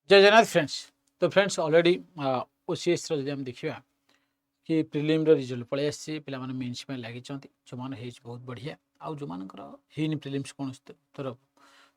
जय जगन्नाथ फ्रेंड्स। तो friends already OCS रो हम देखिबा कि प्रिलिम रो रिजल्ट पळे आसी पिला माने मेंस में लागि चंती जो माने हेज बहुत बढ़िया आ जो मानकर हेनी प्रिलिम्स कोन तरफ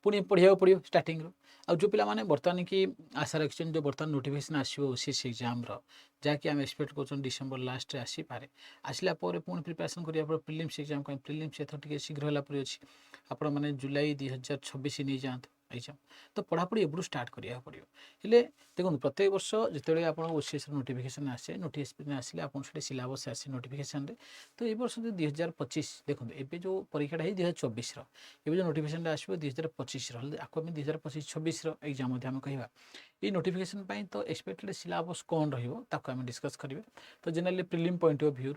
पुणी पढ़िया पड़ो स्टार्टिंग रो आ जो पिला माने बर्तमान की आशा रखिछन जो बर्तमान नोटिफिकेशन आसीबो ओसीएस एग्जाम रो जाकि हम एक्सपेक्ट करछन डिसेंबर लास्ट रे आसी पारे आसला पर पुणी प्रिपरेशन करिया पर प्रिलिम्स एग्जाम का प्रिलिम्स एथर टिके शीघ्र होला परि अछि आपण माने जुलाई 2026 नै जांत एग्जाम तो पढ़ापढ़ी एबडू स्टार्ट करिया पड़ो हेले देखो प्रत्येक वर्ष जिते आप ओसीएस नोटिफिकेशन आसे नोटिफिकेशन आसिले आप सिलेबस आसे नोटिफिकेशन रे तो ये वर्ष जो 2025 देखो एबे जो परीक्षा है 2024 रो जो नोटिफिकेशन आसो 2025 आपको 2025-26 एग्जाम आम कह ये नोटिफिकेशन तो एक्सपेक्टेड सिलेबस कौन रही डिस्कस करेंगे तो generally prelim point of view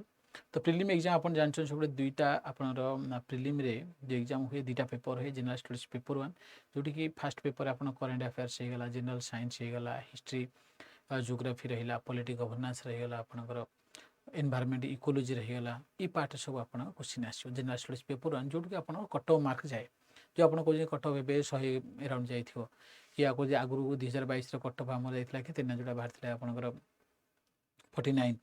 तो प्रिलिम एग्जाम आप जानते सब दुईटा आपनर प्रिलिम रे जो एग्जाम हुए दुईटा पेपर हुए जनरल स्टडीज पेपर 1 जोटी कि फास्ट पेपर आप करेन्ट अफेयर्स होगा जनरल साइंस होगा हिस्ट्री जियोग्राफी रहा पॉलिटिकल गवर्नेंस रहीगला आपनकर एनवायरमेंट इकोलॉजी रहीगला ई पार्ट सब आप क्वेश्चन आसो जनरल स्टडीज पेपर 1 जोटी कि आप कट ऑफ मार्क जाए जो आप कौन कट ऑफ ए 100 अराउंड जाइए कि आगु आगुरी 2022 कट ऑफ आम जाता के जोटा बाहर आपंकर 49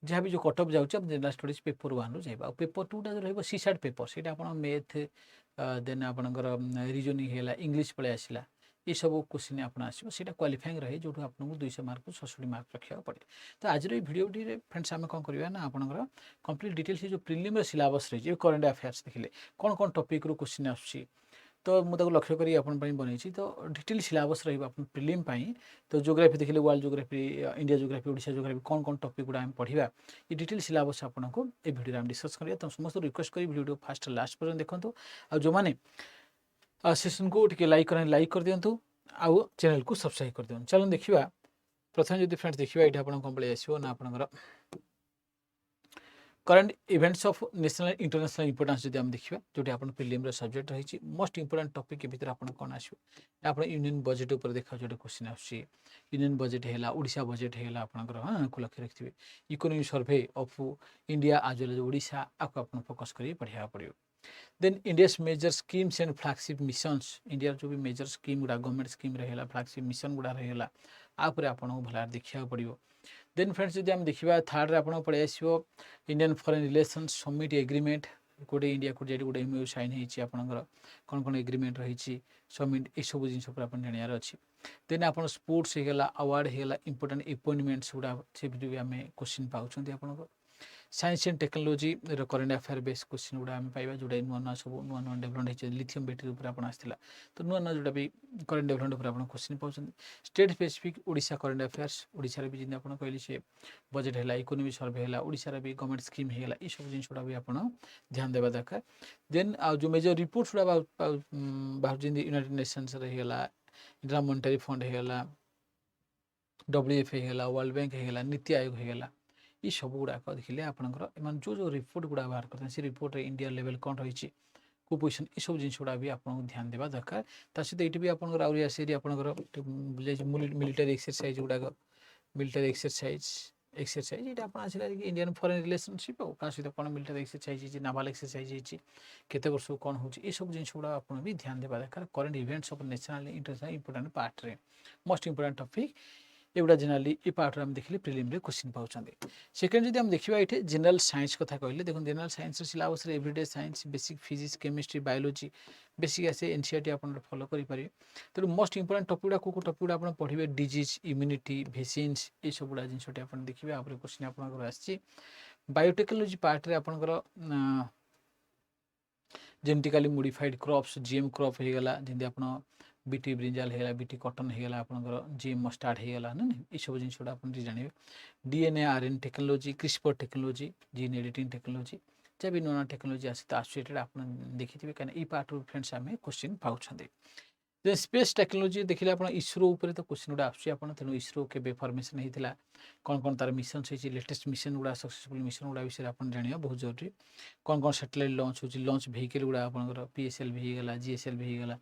जहाँ भी जो कट ऑफ जाऊँ जनरल स्टडीज पेपर 1 रु जाइबा पेपर 2 टा जो सी साइड पेपर से मैथ देन आपंकर रिजनिंग है इंग्लीश पलि आसला ये सब क्वेश्चन आप आसो सीटा क्वालिफाइंग रहे जो आपको 200 मार्क 67 मार्क रखा पड़े तो आज भिडियो फ्रेंड्स आम कौन करवा ना आपंकर कंप्लीट डिटेल्स जो प्रिलिम सिलेबस रही करेन्ट अफेयर्स देखिले कौन कौन टॉपिक रू क्वेश्चन आसुची तो मुझे लक्ष्य करी बनई तो डिटेल सिलेबस रहा प्रिलिम तो जियोग्राफी देखिए world geography India geography Odisha geography कौन कौन टॉपिक गुड़ा आम पढ़ा ये डिटेल सिलेबस आपको ये वीडियो आम डिस्कस करिया तो समस्त रिक्वेस्ट करी वीडियो फास्ट लास्ट पर्यंत देखो आ जो मैंने सेशन को टिके लाइक कर दिंतु आउ चैनल को सब्सक्राइब कर दिखाँ चलो देखा प्रथम जो फ्रेंड्स देखा ये आप कौन पलि आसो ना आपंकर current events of national international importance जो आम देखा जो आप प्रिलिम सब्जेक्ट रही मोस्ट इंपोर्टेंट टॉपिक के भीतर आप कौन आसो आप यूनियन बजेट उपर देखा जो क्वेश्चन आसूँ यूनियन बजेट है ओडिशा बजेट है आपंकर हाँ को लक्ष्य रखिए economic survey of India as well Odisha आपको आप फोकस कर पढ़ा पड़ो then India's major schemes and flagship missions India जो भी मेजर स्कीम गुड़ा गवर्नमेंट स्कीम रहा फ्लैगशिप मिशन गुड़ा रहा आप भल देखा पड़ो देन फ्रेंड्स जो आम देखा थर्ड आप पड़े आसो Indian foreign relations summit agreement गोटे इंडिया को जाए गोटे एमओयू साइन होती आपंकर कौन कौन एग्रीमेंट रही समिट ये सब जिन आप जानवर अच्छी देन आप स्पोर्ट्स होगा अवार्ड होगा इंपोर्टेंट अपॉइंटमेंट्स गुड़ा से भी आम क्वेश्चन पाँच आप science and technology current affair base question गुड़ा आम पाइबा जोटा नुआ नुआ सब नुआ नुआ डेभलपमेंट होती लिथियम बैटेरी उपर आप आसाला तो नुआ नुआ जोटा भी करेन्ट डेभलपमेंट उपर आप क्वेश्चन पाँच state specific Odisha current affairs Odisha भी जिन आप कहली से बजेट है इकोनॉमिक सर्वे है ओडिशा भी गवर्नमेंट स्कीम होगा ये सब जिन गुड़ा भी आप ध्यान देवा दरकार देन आ जो मेजर रिपोर्ट्स गुड़ा बाहर जमी यूनाइटेड नेशंस रहीगला इंटरनेशनल मॉनेटरी फंड होगा WF होगा वर्ल्ड बैंक होगा नीति आयोग होगा ये सब गुड़ाक देखिले आपंकर जो जो रिपोर्ट गुड़ा बाहर करते हैं से रिपोर्ट इंडिया लेवल कौन रही को पोजिशन ये सब जिन गुड़ा भी आपको ध्यान देवा दरकार ता सहित ये भी आपंकर आउरी आसी आपंकर मिलिटरी एक्सरसाइज गुड़ाक मिलिटरी एक्सरसाइज ये आप आसला इंडियन फॉरेन रिलेशनशिप और सहित कौन मिलिटरी एक्सरसाइज नावाल एक्सरसाइज केते वर्ष कौन हो सब जिन गुड़ा आप भी ध्यान देवा दरकार current events of national international important part रे मोस्ट इंपोर्टेंट टॉपिक एगुड़ा जेनराली ये पार्ट आम देखिले प्रिलिम रे क्वेश्चन पाँच सेकेंड जो आम देखा ये जनरल साइंस कथा कहले देखो general science syllabus everyday science basic physics chemistry biology basic आसे एनसीईआरटी आप फॉलो करेंगे तेणु मोस्ट इंपोर्टेंट टॉपिक गुड़ा को टॉपिक गुड़ा पढ़े डिजीज इम्यूनिटी वैक्सीन्स ये सब गुड़ा जिनटी आप देखिए आप क्वेश्चन आपंकर आसी बायोटेक्नोलॉजी पार्ट रे आपंकर genetically modified crops GM crop होगा जमी आप बीटी ब्रिंजाल होगा बीटी कटन होगा आपंकर जीएम मस्टार्ड होगा ना ये सब जिन गुड़ा आप जानवे DNA RN technology CRISPR technology gene editing technology जब भी नुआ टेक्नोलॉजी आसी आसोसिएटेड आप देखिए कहीं पार्ट फ्रेंड्स आम क्वेश्चन पाँच देन स्पेस टेक्नोलॉजी देखिए आप इसरो उपर तो क्वेश्चन गुड़ा आसूँ तेणु इसरो के फॉर्मेशन होता कौन कौन तार मिशन होती लेटेस्ट मिशन गुड़ा सक्सेसफुल मिशन गुड़ा विषय आप जानवा बहुत जरूरी कौन कौन सैटेलाइट लॉन्च हो लॉन्च व्हीकल गुड़ा आप PSLV होगा GSLV होगा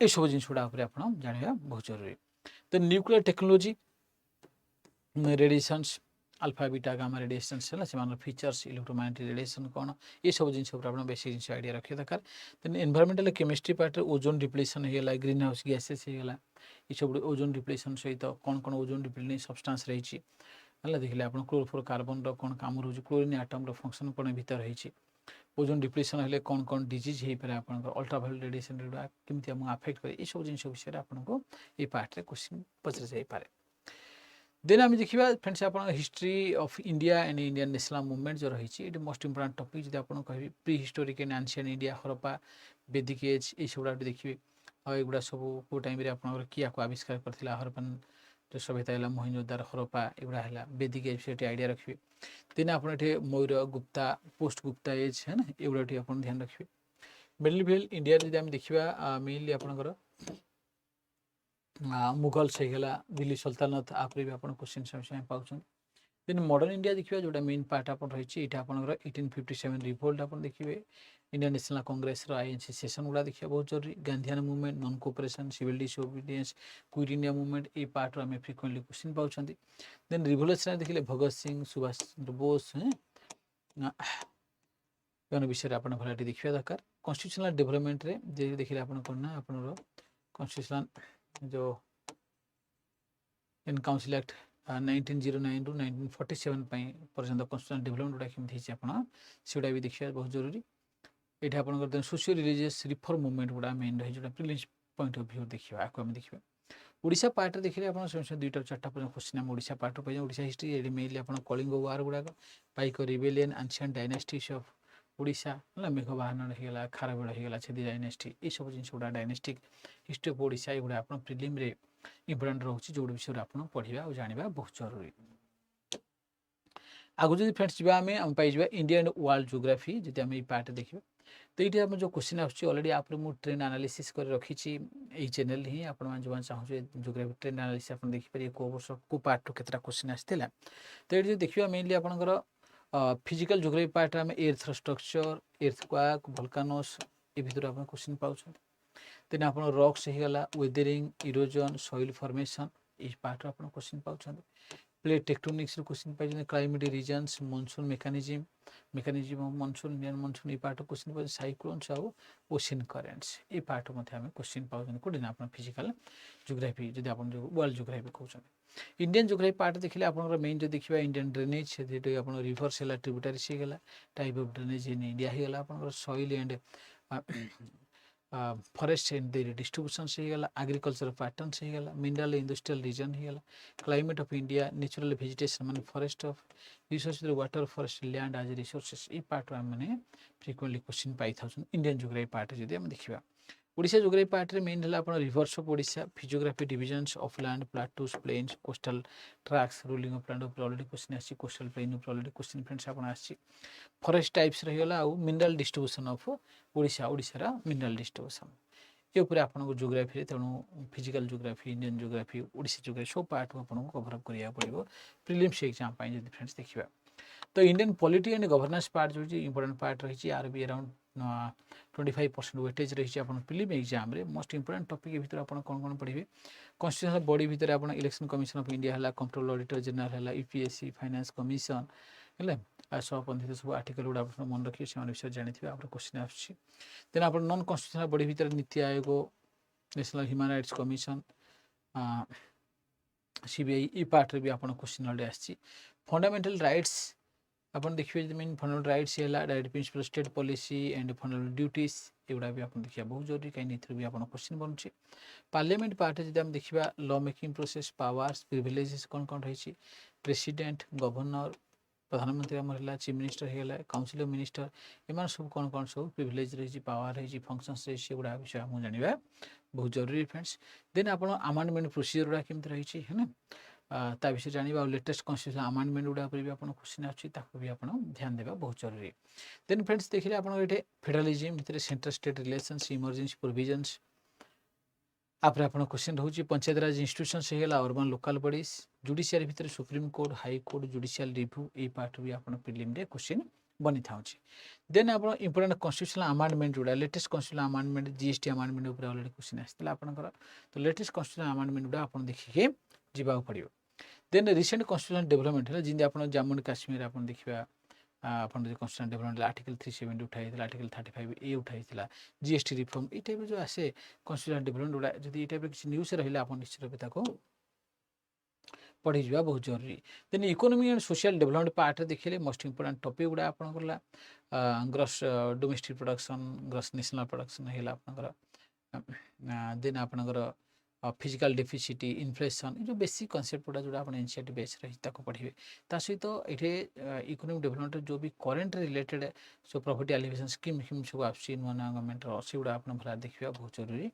ये सब जिन गुड़ा आप जानवा बहुत जरूरी तो nuclear technology radiations alpha beta gamma radiations है से फीचर्स इलेक्ट्रोमैग्नेटिक रेडिएशन कौन ये सब जिन बेसिक जिन आइडिया रखिए दरकार then environmental chemistry part ozone depletion होगा ग्रीन हाउस गैसेस होगा ये सब ओजोन डिप्लेशन सहित कौन कौन ओजोन डिप्लेटिंग सब्सटेंस रही है देखिए आप क्लोरोफ्लोरोकार्बन कौन काम रोज क्लोरीन आटम फंक्शन कौन भीतर रही ओजोन डिप्लेशन हेल्ले कौन कौन डिजीज हो पारे आप अल्ट्राभायोलेट रेडिएशन केमती आमको आफेक्ट करे ये सब जिन विषय आपको ये पार्ट में क्वेश्चन पचर जापे। देन आम देखा फ्रेंड्स आप history of India and Indian national movement जो रही मोस्ट इंपोर्टेंट टॉपिक जब आप कह pre historic and ancient India Harappa वैदिक एज ये सब देखिए आईगुड़ा सब कौ टाइम आप किए आपको आविष्कार करता हरप्पन जो सभ्यता है मोहनजोदार हरप्पा एगुड़ा है वैदिक एज से आइडिया रखिए। देन आपड़ मयूर गुप्ता पोस्ट गुप्ता एज है ना एगुड़ा आप ध्यान रखिए। मिडिल इंडिया जब आम देखा मेनली आपंकर मुगल्स होगा दिल्ली सल्तनत आप क्वेश्चन समय पाँच। देन मॉडर्न इंडिया देखिए जोटा मेन पार्ट आप रही है आपंकर 1857 रिवोल्ट आप देखिए इंडियन नेशनल कांग्रेस आईएनसी सेशन गुड़ा देखिए बहुत जरूरी। Gandhian movement non cooperation civil disobedience quit India movement ये पार्ट आम फ्रिक्वेंटली क्वेश्चन पाँच। देन रिवोल्यूशन देखिए भगत सिंह सुभाष चंद्र बोस विषय आप भल देखा दरकार। कन्स्टिट्यूशनल डेवलपमेंट रे देखिए आप कन्स्टिट्यूशनल जो इन काउंसिल एक्ट 1909 रू 1947 पर्यंत कन्स्टिट्यूशनल डेवलपमेंट गुड़ा केमती होगा भी देखा बहुत जरूरी। ये आप सोशियो रिलीजियस रिफॉर्म मूवमेंट गुड़ा मेन रही जो प्रिलिम्स पॉइंट ऑफ व्यू देखा आपको आम देखिए। ओडिशा पार्ट देखिए आप दुईटा चार्टा क्वेश्चन आम ओडिशा पार्ट पाई ओडिशा हिस्ट्री ये मेनली आप कलिंग वार गुड़ाक Paika rebellion ancient dynasties of Odisha है मेघवाहन होगा खारबेड़ होगा छेदी डायनेस्टी ये सब जिन गुड़ा डायनेस्टिक हिस्ट्री ऑफ ओडिशा ये आप प्रिलिम रे इंपोर्टेंट रोचे जो विषय आप पढ़ा और जाना बहुत जरूरी। आगु जो फ्रेंड्स जी आम पाइबा इंडिया एंड वर्ल्ड जियोग्राफी जी आम ये पार्ट देखा तो ये जो क्वेश्चन आलरेडी आप ट्रेंड एनालिसिस कर रखी यही चैनल ही आप जो चाहूँ जियोग्राफी ट्रेंड एनालिसिस आप देखिए को वर्ष को पार्ट रू केतटा क्वेश्चन आसाला। तो ये देखिए मेनली आपंकर फिजिकल जियोग्राफी पार्ट में एर्थ स्ट्रक्चर एर्थक्वाक वोल्कानोस ये भितर आप क्वेश्चन पाँच। देन आप रॉक्स होगा वेदरिंग इरोजन सॉइल फॉर्मेशन ये पार्ट आप क्वेश्चन पाँच। प्लेट टेक्टोनिक्स क्वेश्चन पाई climatic regions monsoon mechanism of monsoon Indian monsoon ये पार्ट क्वेश्चन पाई साइक्लोन्स आउ ओशन करेंट्स ये पार्ट आम क्वेश्चन पाँच कौन आप फिजिकल जियोग्राफी जब आप वर्ल्ड जियोग्राफी कहते। इंडियन जियोग्राफी पार्ट देखिए आप मेन जो देखा इंडियन ड्रेनेज आप रिवर्स है ट्रिब्यूटारीज होगा type of drainage in India होगा आप soil and forest and their distributions होगा एग्रीकल्चर पैटर्न्स होगा मिनरल इंडस्ट्रियल रीजन होगा climate of India natural vegetation माने forest of resource water forest land as resources ये part मैंने frequently question पाई था इंडियन जियोग्राफी पार्ट जब आम देखा। ओडिशा जियोग्राफी पार्ट में मेन है आप rivers of Odisha physiography divisions of land plateaus plains coastal tracks ruling of land already question आसी coastal plain already question friends आप आसी फॉरेस्ट टाइप्स रहीगला आउ मिनरल डिस्ट्रीब्यूशन ऑफ ओडिशा ओडिशार मिनरल डिस्ट्रीब्यूशन ये उपर आपको जियोग्राफी तेणु physical geography Indian geography Odisha geography सब पार्ट आपको कवर अप करा पड़ो प्रिलिम्स एग्जाम जब फ्रेंड्स देखा। तो Indian polity and governance part जो इंपोर्टेंट पार्ट रही है आर भी अराउंड 25% वेटेज रही है प्रिलिम एग्जाम रे मोस्ट इंपोर्टेंट टॉपिक भीतर आप कौन कौन पढ़े कन्स्टिट्यूशनल बॉडी भीतर आप इलेक्शन कमिशन ऑफ इंडिया है कंट्रोल ऑडिटर जनरल है यूपीएससी फाइनेंस कमिशन है संबंधित सब आर्टिकल गुड़ा आप मन रखिए से विषय जानी आप क्वेश्चन आसूँ। देन आप नॉन कन्स्टिट्यूशनल बॉडी भीतर NITI Aayog national human rights commission CBI ये पार्ट भी आप क्वेश्चन अलरेडी आसी। फंडामेंटल राइट्स आप देखिए मेन फंडामेंटल राइट्स है direct principle state policy and fundamental duties एगुड़ा भी आप देखिए बहुत जरूरी कहीं भी आप क्वेश्चन बनूँ। पार्लियामेंट पार्ट जब आम देखा law making process powers privileges कौन कौन रही प्रेसिडेंट गवर्नर प्रधानमंत्री आम है चीफ मिनिस्टर होगा काउंसिल ऑफ मिनिस्टर एम सब कौन सब प्रिविलेज रही पावर रही फंक्शंस रही से गुड़ा विषय आम जाना बहुत जरूरी फ्रेंड्स। देन आप अमेंडमेंट प्रोसीजर गुड़ा केमती रही है ता विषय जाना लेटेस्ट कन्स्टिट्यूशनल अमेंडमेंट गुड़ा भी आप क्वेश्चन भी आप ध्यान देवा बहुत जरूरी। देन फ्रेंड्स देखिए आप फेडरलिज्म भितर central state relations emergency provisions आप क्वेश्चन रोचे पंचायत राज इंस्टीट्यूशंस होगा अर्बन लोकल बॉडीज जुडिशियरी भितर supreme court high court judicial review ये पार्ट भी आप प्रिलिम रे क्वेश्चन बनी था। देन आप इंपोर्टेंट कन्स्टिट्यूशनल अमेंडमेंट जोड़ा latest constitutional amendment GST amendment उपर ऑलरेडी क्वेश्चन आसाला आपंकर तो लेटेस्ट कन्स्टिट्यूशनल अमेंडमेंट गुड़ा आप देखिए जावाक पड़ो। देन रिसेंट कन्स्टिट्यूशनल डेवलपमेंट है जिन आप जम्मू एंड काश्मीर आप देखा ଆପଣ ଯଦି କନଷ୍ଟିଟ୍ୟୁସନାଲ ଡେଭଲପमेंट आर्टिकल 370 उठाई आर्टिकल 35 ए उठाई जीएसटी रिफॉर्म ये टाइप जो आसे कनस्टिट्यूशनल डेभलपमेंट गुड़ा जब ये टाइप किसी न्यूज रहा आप निश्चित रूप ताको पढ़ी जा बहुत जरूरी then economy and social development part देखिए मोस्ट इंपोर्टेंट टॉपिक गुड़ा आपन गला gross domestic production gross national production हेला आपनकर देन आपनकर फिजिकल डेफिसिट इन्फ्लेशन जो बेसिक कॉन्सेप्ट गुड़ा जो आप एनसीईआरटी बेस रही पढ़े ता सहित ये इकोनॉमिक डेवलपमेंट जो भी current related so property elevation scheme सब आसूँ नुआ नुआ गवर्नमेंट से गुड़ा आप भला देखा बहुत जरूरी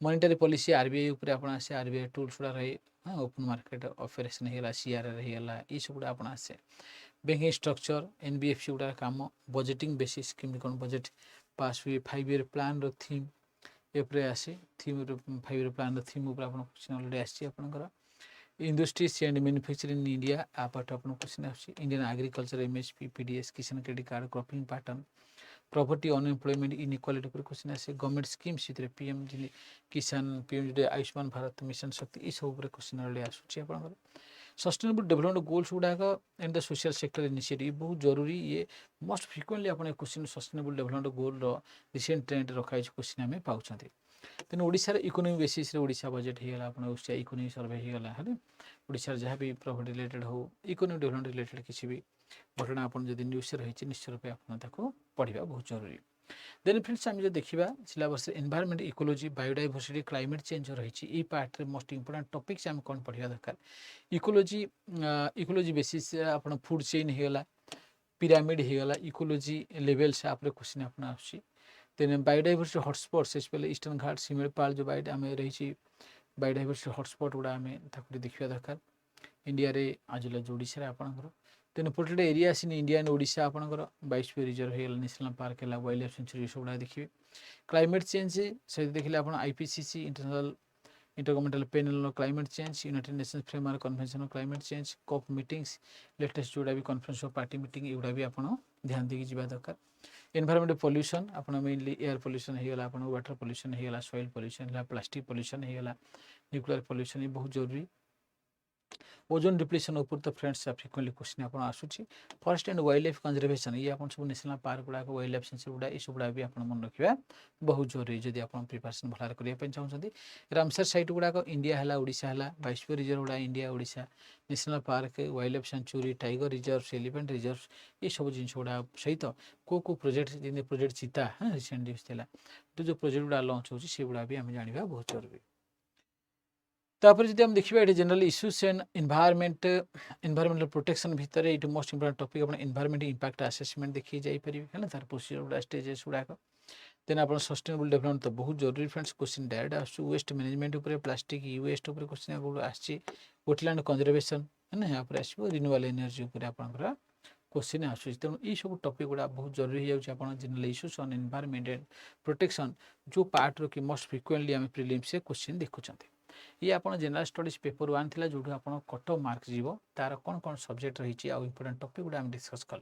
मॉनिटरी पॉलिसी आरबीआई उपर आप आसे आरबीआई टूल्स गुड़ा रही ओपन मार्केट ऑपरेशन है सीआरआर है ये सब गुड़ा आप आसे बैंकिंग स्ट्रक्चर एनबीएफसी गुड़ा काम बजेटिंग बेसिस केमती कौन बजेट पास हुए 5 ईयर प्लान रो थीम एप्रे आसे थीम 5 ईयर प्लान रो थीम ऊपर आपन क्वेश्चन ऑलरेडी आसी आपनकर industries and manufacturing in India apart आपन क्वेश्चन आसी Indian agriculture MSP PDS Kisan credit card cropping pattern property unemployment inequality पर क्वेश्चन आसे गवर्नमेंट स्कीम्स इतरे PM Kisan PM Ayushman Bharat mission Shakti ये सब क्वेश्चन ऑलरेडी आसूची आपनकर सस्टेनेबल डेवलपमेंट गोल्स गुड़ाक and the social sector initiative बहुत जरूरी ये मोस्ट फ्रिक्वेंटली आप question sustainable development goal recent trend रखाई क्वेश्चन आम पाँच तेणु ओडिशार इकोनॉमी बेसिस बजेट होगा आप ओडिशा इकोनॉमी सर्वे होगा है ओडिशार जहाँ भी प्रॉपर्टी रिलेटेड हो इकोनॉमिक डेवलपमेंट रिलेटेड किसी भी घटना आप न्यूज से रही निश्चित रूप आपको पढ़ा बहुत जरूरी देन फ्रेंड्स आम जो देखा syllabus environment ecology biodiversity climate change रही पार्ट रे मोस्ट इंपोर्टेंट टॉपिक्स आम कौन पढ़ा दरकार इकोलॉजी इकोलॉजी बेसिस आप फूड चेन होगा पिरामिड होगा इकोलॉजी लेवल्स आप क्वेश्चन आपन आसूँ then biodiversity hotspot specially eastern Ghat Similipal जो आम रही बायोडाइवर्सिटी हॉटस्पॉट गुड़ा आम देखा दरकार इंडिया रे आज ओडिशा आपंकर ten protected area in India and Odisha आपंकर 22 रिजर्व होगा नेशनल पार्क है वाइल्ड लाइफ सेंचुरी सब गुड़ा देखिए क्लाइमेट चेंज सहित देखिए आप IPCC international intergovernmental panel climate change United Nations framework convention of climate change COP meetings latest जोड़ा भी कॉन्फ्रेंस ऑफ पार्टी मीटिंग एगुड़ा भी आप ध्यान देकी जावा दरकार एनवायरमेंट पॉल्यूशन आप मेनली एयर पॉल्यूशन होगा आप वाटर पॉल्यूशन होगा सॉइल पॉल्यूशन है प्लास्टिक पॉल्यूशन होगा न्यूक्लियर पॉल्यूशन ये बहुत जरूरी ओजोन डिप्लीशन ऊपर तो फ्रेंड्स फ्रिक्वेंटली क्वेश्चन आप आसूची forest and wildlife conservation ये आप सब नेशनल पार्क गुड़ाक वाइल्ड लाइफ सेंचुरी गुड़ा ये सब गुड़ा भी आप मन रखा बहुत जरूरी जब आप प्रिपरेशन भल करने चाहते रामसर साइट गुड़ाक इंडिया है ओडिशा है 22 रिजर्व गुड़ा India Odisha national park wild life sanctuary tiger reserve elephant reserve ये सब जिन गुड़ा सहित को प्रोजेक्ट जमी प्रोजेक्ट चिता हाँ रिसेंट न्यूज था तो जो प्रोजेक्ट गुड़ा लॉन्च होगी गुड़ा भी आम जाना बहुत जरूरी तापर जब हम देखा ये general issues and environmental protection भितर ये मोस्ट इंपोर्टेंट टॉपिक अपना एनवायरमेंट इंपैक्ट असेसमेंट देखी जापर है तार प्रोसीजर गुड़ा स्टेजेस गुड़ाक देन आप सस्टेनेबल डेवलपमेंट तो बहुत जरूरी फ्रेंड्स क्वेश्चन डायरेक्ट आसू वेस्ट मैनेजमेंट उपर प्लास्टिक वेस्ट उपर क्वेश्चन आसी वेटलैंड कंजर्वेशन है ना यहाँ पर आसो रिन्यूएबल एनर्जी उपर आपंकर क्वेश्चन आसूँ तेणु ये सब टॉपिक गुड़ा बहुत जरूरी हो general issues on environment and protection जो पार्ट रो कि मोस्ट फ्रिक्वेंटली आम प्रिलिम्स से क्वेश्चन देखुं ये आप जनरल स्टडीज पेपर 1 था जो आप कट ऑफ मार्क जीव तार कौन कौन सब्जेक्ट रही आउ इंपोर्टेंट टॉपिक गुड़ा डिस्कस कल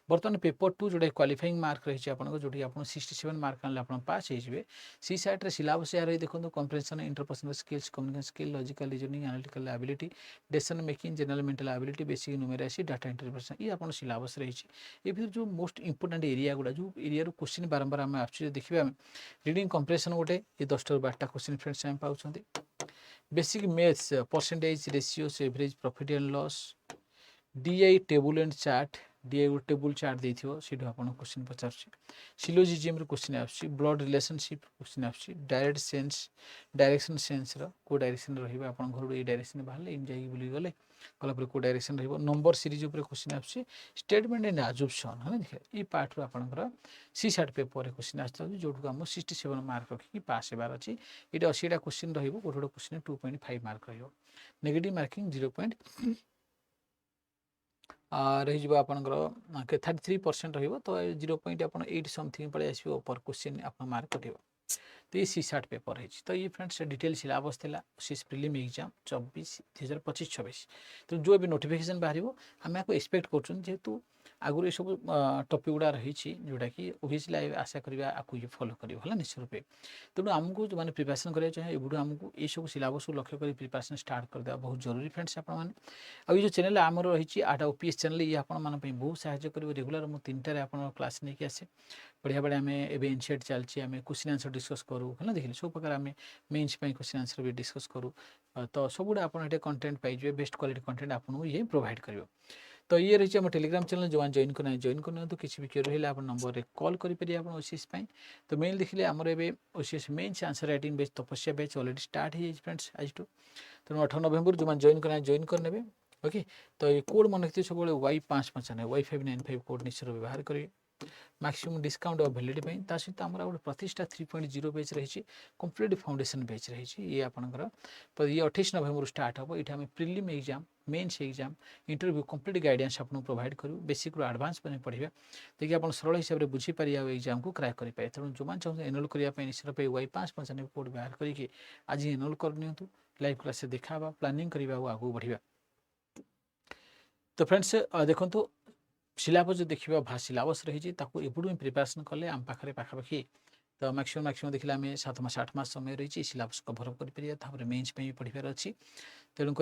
बर्तमान पेपर 2 जोटा क्वालिफाइंग मार्क रही आपको जो आप 67 मार्क आने आप पास होइए सी साइड सिलेबस या रही देखो comprehension interpersonal skills communication skill logical reasoning analytical ability decision making general mental ability basic numeracy data interpretation ये आप सिलेबस रही ये जो मोस्ट इंपोर्टेंट एरिया गुड़ा जो एरिया क्वेश्चन बारंबार आम आस देखिए रीडिंग कम्प्रेhension गोटे ये 10 ରୁ 12टा क्वेश्चन फ्रेंड्स आम पाँच basic maths percentage ratios average profit and loss DI table and chart DI गोटे टेबुल चार्ट देथिबो सीधो आपन क्वेश्चन पचार सिलोजिज्म रो क्वेश्चन आछि ब्लड रिलेशनशिप क्वेश्चन आछि डायरेक्ट सेंस डायरेक्शन सेंस रो को डायरेक्शन रहइबा आपन घर ए डायरेक्शन बाहले इन जाई बुली गले कला पर को डायरेक्शन रहइबो नंबर सीरीज ऊपर क्वेश्चन आछि स्टेटमेंट एंड अजम्पशन है देखिए ई पार्ट रो आपनकर सी साइड पेपर रे क्वेश्चन आछि जोटको हम 67 मार्क रखि पास हेबार अछि एटा 80टा क्वेश्चन रहइबो गोटे क्वेश्चन 2.5 मार्क रहइबो नेगेटिव मार्किंग 0. रही आपंकर 33% रही तो 0.8 समथिंग पड़े आसो पर क्वेश्चन आप मार्क कटो तो ये सी सार्ट पेपर है तो ये फ्रेंड्स डिटेल सिलेबस था सीएस प्रिलिम एग्जाम 2025-26 तो जो भी नोटिफिकेशन बाहर आम आपको एक्सपेक्ट कर जेहेतु आगुरी ये सब टॉपिक गुड़ा रही जोटा कि ओबीएसली आशा करिया आपको ये फॉलो करियो हला निश्चित रूपे। तेणु आमको जो माने प्रिपरेशन करिया चाहे एबुडू आमको ये सब सिलेबस को लक्ष्य करी प्रिपरेशन स्टार्ट कर देवा बहुत जरूरी फ्रेंड्स आपण माने। आ ये जो चैनल आमर रही आटा ओपीएस चैनल ये आपण मान पे बहुत सहायता करियो। रेगुलर मु 3टारे आपण क्लास नै कि आसे बढ़िया बढ़िया आमे एबे इनसेट चलची आमे क्वेश्चन आंसर डिस्कस करू हला देखिले सब प्रकार आमे मेंस पे क्वेश्चन आंसर भी डिस्कस करू। तो सब गुडा आपण एटे कंटेंट पाइ जे बेस्ट क्वालिटी कंटेंट आपण ये प्रोवाइड करियो। तो ये रही है टेलीग्राम चैनल जो जॉइन करना जॉइन करना तो किसी भी क्वेरी है आप नंबर रे कॉल करेंगे आप ओसीएस तो मेल देखिए आमर ए ओसीएस मेन्स आंसर राइटिंग बेच तपस्या बैच ऑलरेडी स्टार्ट हो फ्रेंड्स आज टू तेणु 18 नवेम्बर जो जॉइन करना जॉइन करने ओके। तो ये कोड मन रखिए सब Y555 Y595 कोड निश्चय व्यवहार करेंगे मैक्सिमम डिस्काउंट और वैलिडिटी सहित आम गोटे प्रतिष्ठा 3.0 बैच रही कंप्लीट फाउंडेशन बैच रही ये आपंकर ये 28 नवेम्बर स्टार्ट हम ये आम prelim exam mains exam interview complete guidance आपको प्रोवाइड करूँ बेसिक रू एडवांस मैंने पढ़ा देखिए आप सरल हिसाब से बुझीपारे एग्जाम को क्रैक करेंगे। तेणु जो चाहते एनरोल करने निश्चित Y555 कोड व्यवहार करके आज एनरोल करनी लाइव क्लास देखा प्लानिंग करवा आगे बढ़िया। तो फ्रेंड्स देखो सिलेबस जो देखा भा सिलेबस रही एपटू प्रिपेरेसन कले आम पाखे पाखापाखि तो मैक्सिमम देखिए आम 7 मास 8 मास समय रही सिलेबस कभर अप कर मेन्स भी पढ़ार अच्छी। तेणुक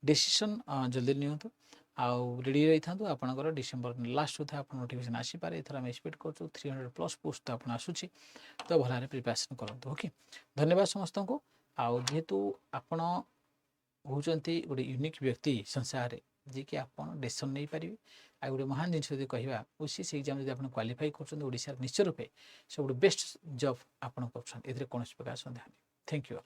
डिसीजन जल्दी नियंतु आउ रेडी रही था आपंकर डिसेम्बर लास्ट सुधा आप नोटिफिकेशन आसीपारे एथर आम एक्सपेक्ट कर 300+ पोस्ट तो आपन आसूची तो भल प्रिपेरेसन करूँ ओके। धन्यवाद समस्त को। आउ जेहेतु आपण होती गोटे यूनिक व्यक्ति संसार जी कि आप डिसीजन नहीं पारे आ गोटे महान जिन कह ओसीएस एग्जाम जब आप क्वालिफाई कर निश्चय रूपे सब बेस्ट जॉब आप कर कौन प्रकार संदेह नहीं। Thank you.